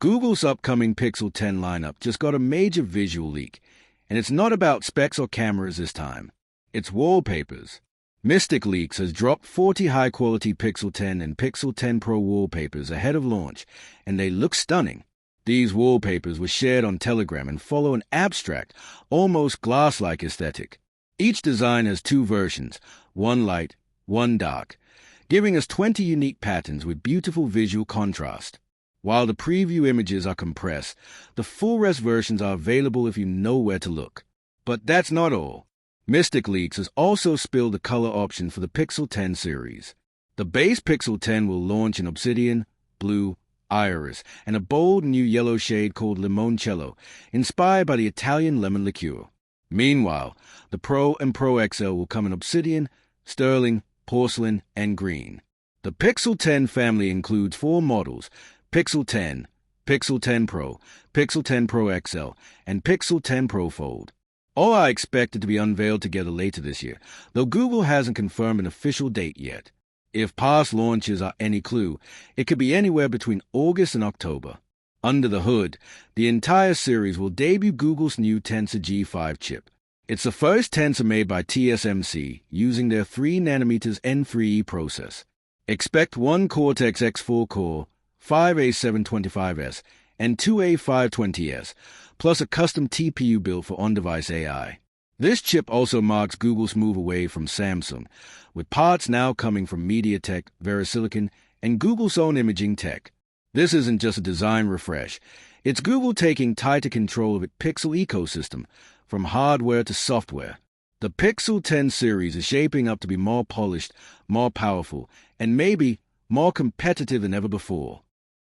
Google's upcoming Pixel 10 lineup just got a major visual leak, and it's not about specs or cameras this time. It's wallpapers. Mystic Leaks has dropped 40 high-quality Pixel 10 and Pixel 10 Pro wallpapers ahead of launch, and they look stunning. These wallpapers were shared on Telegram and follow an abstract, almost glass-like aesthetic. Each design has two versions, one light, one dark, giving us 20 unique patterns with beautiful visual contrast. While the preview images are compressed, the full-res versions are available if you know where to look. But that's not all. Mystic Leaks has also spilled the color option for the Pixel 10 series. The base Pixel 10 will launch in Obsidian, blue, iris, and a bold new yellow shade called Limoncello, inspired by the Italian lemon liqueur. Meanwhile, the Pro and Pro XL will come in Obsidian, sterling, porcelain, and green. The Pixel 10 family includes 4 models: Pixel 10, Pixel 10 Pro, Pixel 10 Pro XL, and Pixel 10 Pro Fold. All are expected to be unveiled together later this year, though Google hasn't confirmed an official date yet. If past launches are any clue, it could be anywhere between August and October. Under the hood, the entire series will debut Google's new Tensor G5 chip. It's the first tensor made by TSMC using their 3nm N3E process. Expect one Cortex-X4 core, 5 A725S, and 2 A520S, plus a custom TPU built for on-device AI. This chip also marks Google's move away from Samsung, with parts now coming from MediaTek, VeriSilicon, and Google's own imaging tech. This isn't just a design refresh. It's Google taking tighter control of its Pixel ecosystem, from hardware to software. The Pixel 10 series is shaping up to be more polished, more powerful, and maybe more competitive than ever before.